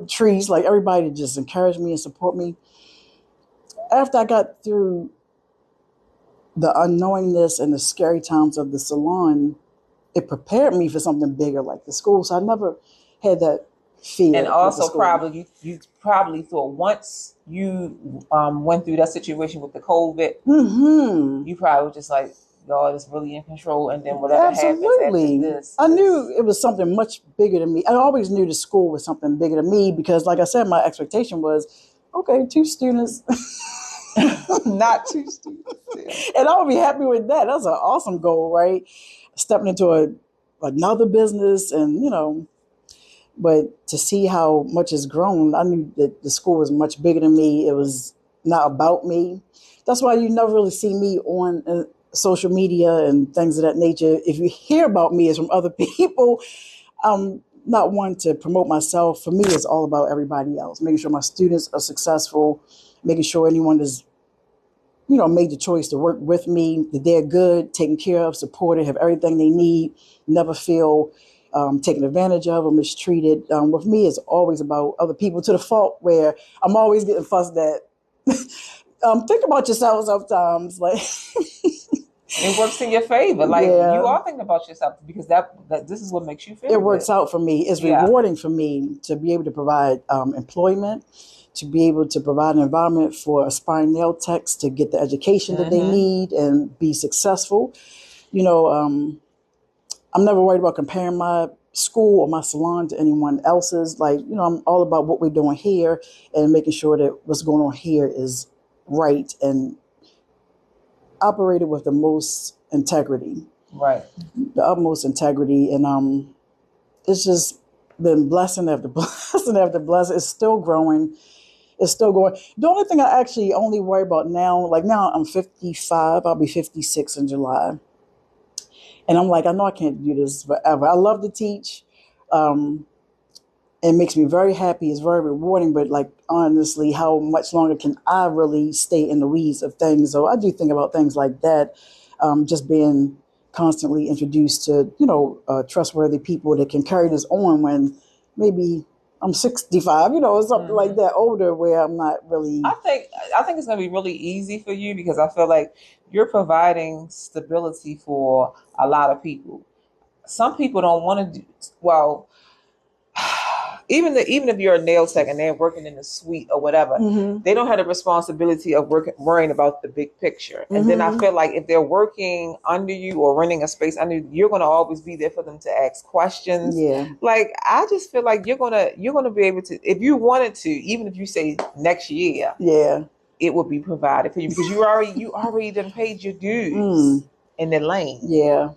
Trees, like everybody to just encourage me and support me. After I got through the unknowingness and the scary times of the salon, it prepared me for something bigger like the school. So I never had that fear. And also, probably you probably thought once you went through that situation with the COVID, you probably were just like, God is really in control, and then whatever happens after this, I knew it was something much bigger than me. I always knew the school was something bigger than me because, like I said, my expectation was, okay, 2 students. Not 2 students. Yeah. And I would be happy with that. That's an awesome goal, right? Stepping into another business and, but to see how much has grown, I knew that the school was much bigger than me. It was not about me. That's why you never really see me on social media and things of that nature. If you hear about me, it's from other people. I'm not one to promote myself. For me, it's all about everybody else, making sure my students are successful, making sure anyone is, made the choice to work with me, that they're good, taken care of, supported, have everything they need, never feel taken advantage of or mistreated. With me, it's always about other people to the fault where I'm always getting fussed at. Think about yourself sometimes. Like it works in your favor. Like you are thinking about yourself because that this is what makes you feel. It works out for me. It's rewarding for me to be able to provide employment, to be able to provide an environment for aspiring nail techs to get the education that they need and be successful. I'm never worried about comparing my school or my salon to anyone else's. Like, I'm all about what we're doing here and making sure that what's going on here is right and operated with the most integrity. Right. The utmost integrity. And it's just been blessing after blessing after blessing. It's still growing. It's still going. The only thing I actually only worry about now, like now I'm 55, I'll be 56 in July. And I'm like, I know I can't do this forever. I love to teach. It makes me very happy. It's very rewarding. But like, honestly, how much longer can I really stay in the weeds of things? So I do think about things like that. Just being constantly introduced to, trustworthy people that can carry this on when maybe I'm 65, or something like that, older, where I'm not really. I think it's going to be really easy for you because I feel like you're providing stability for a lot of people. Some people don't want to do well. even if you're a nail tech and they're working in the suite or whatever, they don't have the responsibility of worrying about the big picture. And then I feel like if they're working under you or renting a space under you, you're going to always be there for them to ask questions. Yeah. Like, I just feel like you're gonna be able to, if you wanted to, even if you say next year, Yeah. it will be provided for you because you already done paid your dues in the lane. Yeah.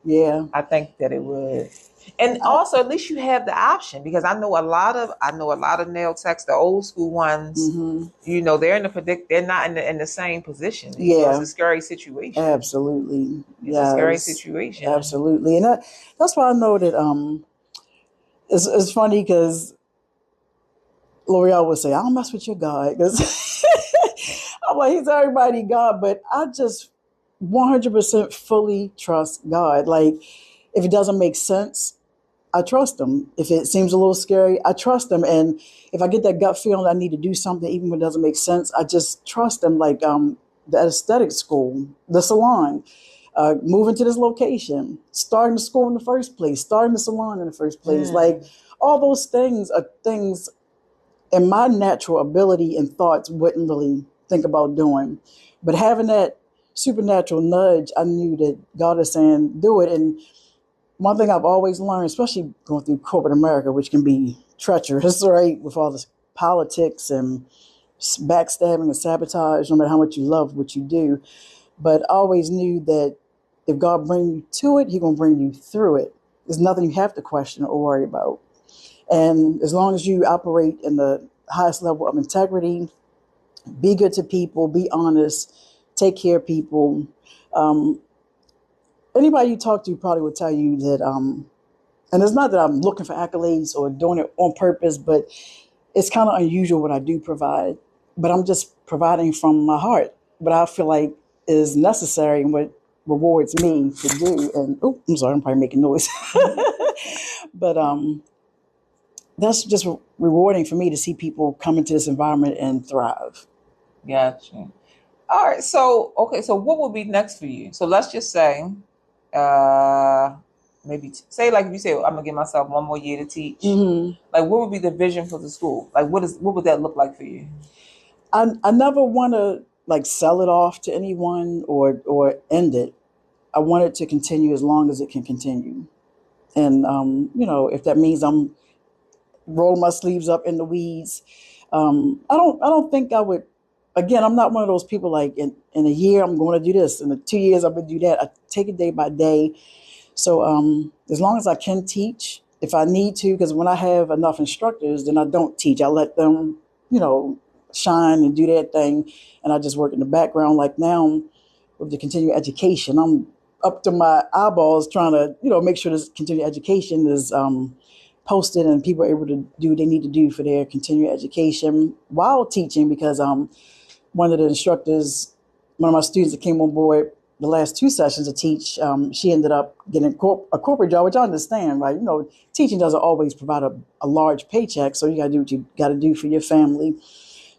Yeah. I think that it would. And also, at least you have the option, because I know a lot of nail techs, the old school ones. You know, they're they're not in the same position. You know, it's a scary situation. Absolutely, it's a scary situation. Absolutely, and that's why I know that it's funny because L'Oreal would say, "I don't mess with your God," because I'm like, he's everybody God, but I just 100% fully trust God. Like, if it doesn't make sense, I trust him. If it seems a little scary, I trust him. And if I get that gut feeling I need to do something, even when it doesn't make sense, I just trust him. Like the aesthetic school, the salon, moving to this location, starting the school in the first place, starting the salon in the first place. Like, all those things are things in my natural ability and thoughts wouldn't really think about doing. But having that supernatural nudge, I knew that God is saying, do it. And one thing I've always learned, especially going through corporate America, which can be treacherous, right, with all this politics and backstabbing and sabotage, no matter how much you love what you do. But I always knew that if God brings you to it, he's going to bring you through it. There's nothing you have to question or worry about. And as long as you operate in the highest level of integrity, be good to people, be honest, take care of people. Anybody you talk to probably will tell you that, and it's not that I'm looking for accolades or doing it on purpose, but it's kind of unusual what I do provide. But I'm just providing from my heart, what I feel like is necessary and what rewards me to do. And I'm sorry, I'm probably making noise. But that's just rewarding for me to see people come into this environment and thrive. Gotcha. All right. So what will be next for you? So let's just say, maybe say, like, if you say, I'm gonna give myself one more year to teach. Like, what would be the vision for the school? Like, what would that look like for you? I never want to like sell it off to anyone or end it. I want it to continue as long as it can continue. And if that means I'm rolling my sleeves up in the weeds, I don't think I would. Again, I'm not one of those people like in a year I'm going to do this, in 2 years I'm going to do that. I take it day by day. So as long as I can teach, if I need to, because when I have enough instructors, then I don't teach. I let them, shine and do their thing, and I just work in the background. Like now with the continuing education, I'm up to my eyeballs trying to, make sure this continuing education is posted and people are able to do what they need to do for their continuing education while teaching, because one of the instructors, one of my students that came on board the last 2 sessions to teach, she ended up getting a corporate job, which I understand, right? Teaching doesn't always provide a large paycheck, so you got to do what you got to do for your family.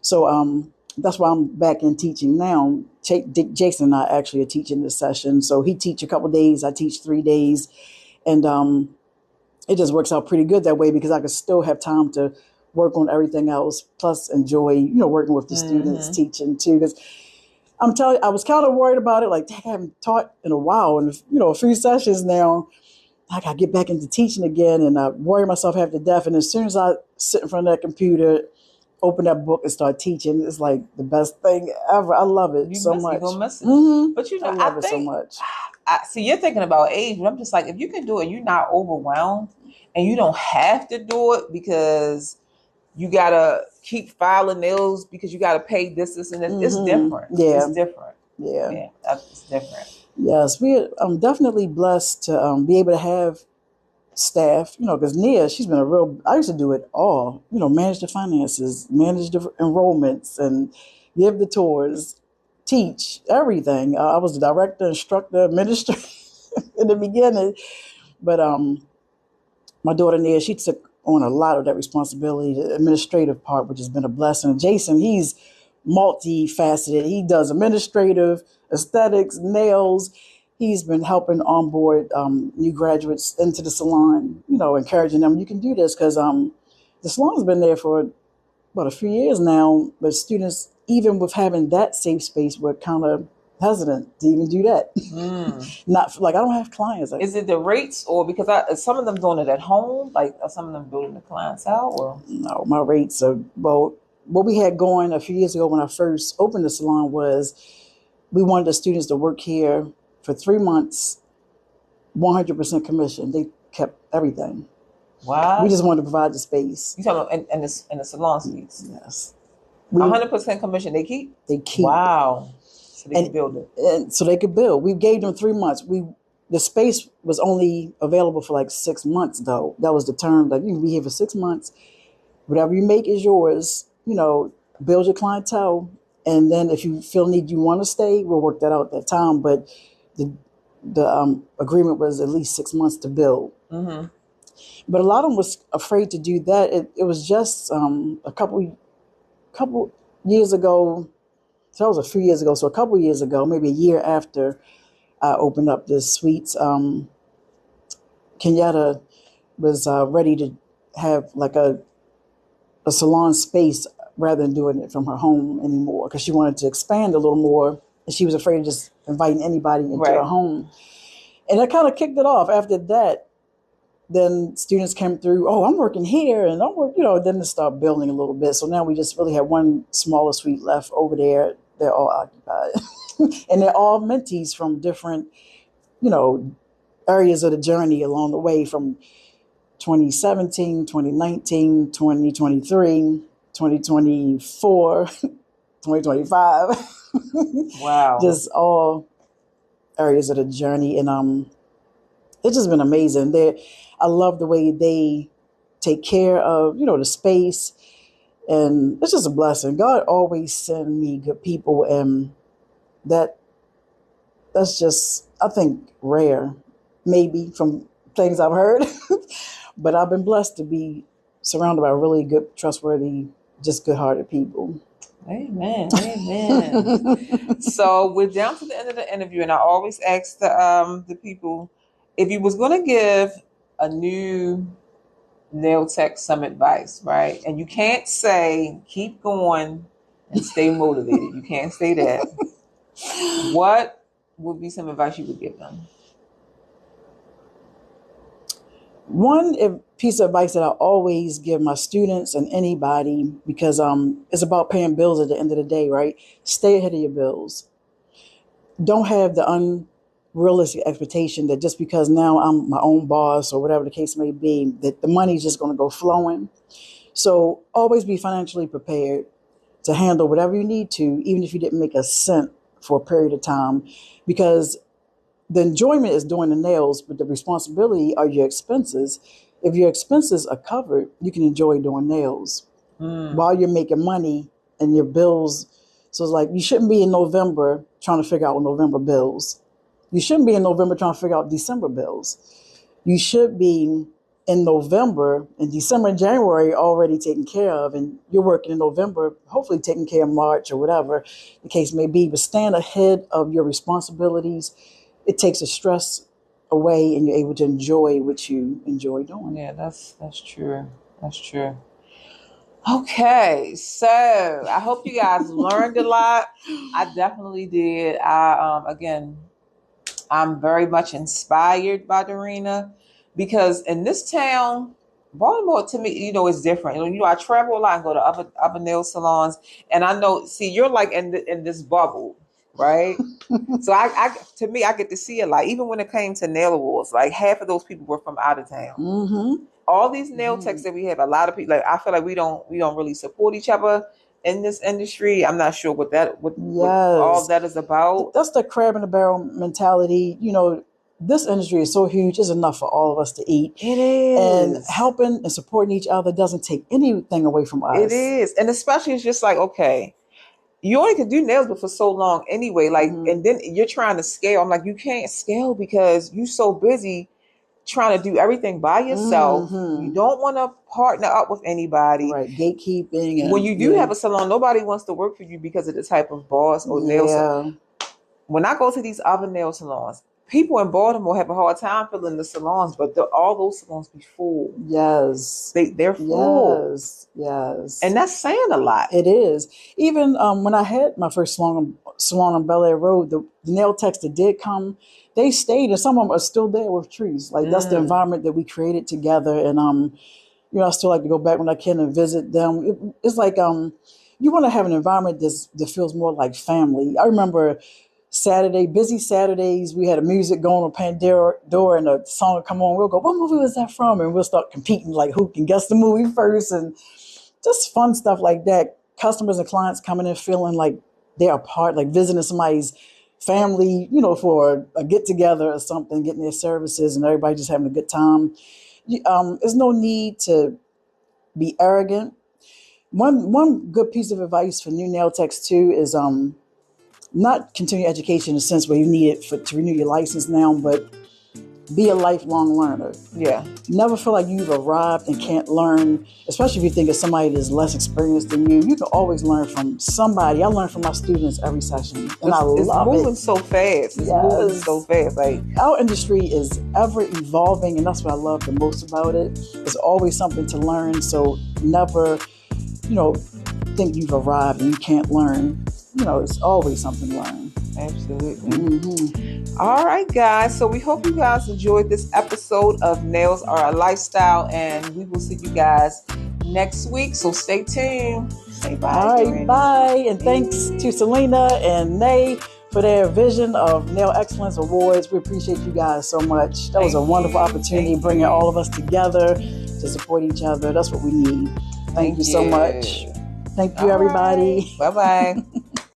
So that's why I'm back in teaching now. Jason and I actually are teaching this session. So he teach a couple days, I teach 3 days. And it just works out pretty good that way, because I can still have time to work on everything else, plus enjoy, working with the students, teaching too. Because I'm telling you, I was kind of worried about it. Like, dang, I haven't taught in a while, and a few sessions now. I got to get back into teaching again, and I worry myself half to death. And as soon as I sit in front of that computer, open that book and start teaching, it's like the best thing ever. I love it so much. You're gonna miss it. But I love it so much. See, you're thinking about age, but I'm just like, if you can do it, you're not overwhelmed, and you don't have to do it because you gotta keep filing nails because you gotta pay this, and this. It's different. Yeah, it's different. Yeah, it's different. Yes, I'm definitely blessed to be able to have staff. Because Nia, she's been I used to do it all. Manage the finances, manage the enrollments, and give the tours, teach everything. I was the director, instructor, administrator in the beginning, but my daughter Nia, she took on a lot of that responsibility, the administrative part, which has been a blessing. Jason, he's multifaceted. He does administrative, aesthetics, nails. He's been helping onboard new graduates into the salon, encouraging them, you can do this, because the salon's been there for about a few years now, but students, even with having that safe space, were kind of hesitant to even do that. Not like I don't have clients. Is it the rates, or because some of them doing it at home, like are some of them building the clientele, or No, my rates are, well, what we had going a few years ago when I first opened the salon was we wanted the students to work here for 3 months, 100% commission. They kept everything. wow? We just wanted to provide the space. You talking about in the salon suites? Yes. 100% commission they keep. They keep. Wow. So they can build it. And so they could build. We gave them 3 months. The space was only available for like 6 months though. That was the term. Like, you can be here for 6 months. Whatever you make is yours. Build your clientele. And then if you feel need you want to stay, we'll work that out at that time. But the agreement was at least 6 months to build. Mm-hmm. But a lot of them was afraid to do that. It was just a couple years ago. So that was a few years ago. So a couple years ago, maybe a year after I opened up the suites, Kenyatta was ready to have like a salon space rather than doing it from her home anymore, because she wanted to expand a little more, and she was afraid of just inviting anybody into her home. And that kind of kicked it off. After that, then students came through, oh, I'm working here, and then they start building a little bit. So now we just really have one smaller suite left over there. They're all occupied. And they're all mentees from different, areas of the journey along the way, from 2017, 2019, 2023, 2024, 2025. Wow. Just all areas of the journey. And it's just been amazing. I love the way they take care of, the space. And it's just a blessing. God always send me good people. And that's just, I think, rare, maybe from things I've heard. But I've been blessed to be surrounded by really good, trustworthy, just good-hearted people. Amen. Amen. So we're down to the end of the interview, and I always ask the people, if you was going to give a new nail tech some advice, right? And you can't say keep going and stay motivated. You can't say that. What would be some advice you would give them? One piece of advice that I always give my students and anybody, because it's about paying bills at the end of the day, right? Stay ahead of your bills. Don't have the unrealistic expectation that just because now I'm my own boss or whatever the case may be, that the money's just going to go flowing. So always be financially prepared to handle whatever you need to, even if you didn't make a cent for a period of time, because the enjoyment is doing the nails, but the responsibility are your expenses. If your expenses are covered, you can enjoy doing nails while you're making money and your bills. So it's like, you shouldn't be in November trying to figure out November bills. You shouldn't be in November trying to figure out December bills. You should be in November and December and January already taken care of, and you're working in November, hopefully taking care of March or whatever the case may be. But stand ahead of your responsibilities. It takes the stress away, and you're able to enjoy what you enjoy doing. Yeah, that's true. That's true. Okay, so I hope you guys learned a lot. I definitely did. I'm very much inspired by Dorena, because in this town, Baltimore, to me, is different. I travel a lot and go to other nail salons, and I know. See, you're like in this bubble, right? So I get to see a lot. Even when it came to nail awards, like half of those people were from out of town. Mm-hmm. All these nail techs that we have, a lot of people. Like, I feel like we don't really support each other in this industry. I'm not sure what all that is about. That's the crab in the barrel mentality. This industry is so huge; it's enough for all of us to eat. It is, and helping and supporting each other doesn't take anything away from us. It is, and especially it's just like, okay, you only can do nails but for so long anyway. Like, and then you're trying to scale. I'm like, you can't scale because you're so busy trying to do everything by yourself. You don't want to partner up with anybody. Right, gatekeeping. And, when you do have a salon, nobody wants to work for you because of the type of boss or nail salon. When I go to these other nail salons, people in Baltimore have a hard time filling the salons, but all those salons be full. Yes. They're full. Yes. And that's saying a lot. It is. Even when I had my first salon on Bel Air Road, the nail techs that did come, they stayed, and some of them are still there with trees. Like that's the environment that we created together. And I still like to go back when I can and visit them. It's like you want to have an environment that feels more like family. I remember busy Saturdays, we had a music going on Pandora door, and a song would come on. We'll go, what movie was that from? And we'll start competing, like who can guess the movie first, and just fun stuff like that. Customers and clients coming in feeling like they're a part, like visiting somebody's family, for a get together or something, getting their services, and everybody just having a good time. There's no need to be arrogant. One good piece of advice for new nail techs too is not continuing education in the sense where you need it to renew your license now, but be a lifelong learner. Yeah. Never feel like you've arrived and can't learn, especially if you think of somebody that's less experienced than you. You can always learn from somebody. I learn from my students every session, and I love it. It's moving so fast. It's moving so fast. Like our industry is ever evolving, and that's what I love the most about it. There's always something to learn, so never, think you've arrived and you can't learn. It's always something to learn. Absolutely. Mm-hmm. All right, guys. So we hope you guys enjoyed this episode of Nails Are a Lifestyle, and we will see you guys next week. So stay tuned. Say bye. All right, bye. And thanks to Selena and Nay for their Vision of Nail Excellence Awards. We appreciate you guys so much. That was a wonderful opportunity, bringing all of us together to support each other. That's what we need. Thank you so much. Thank you, everybody. Right. Bye-bye.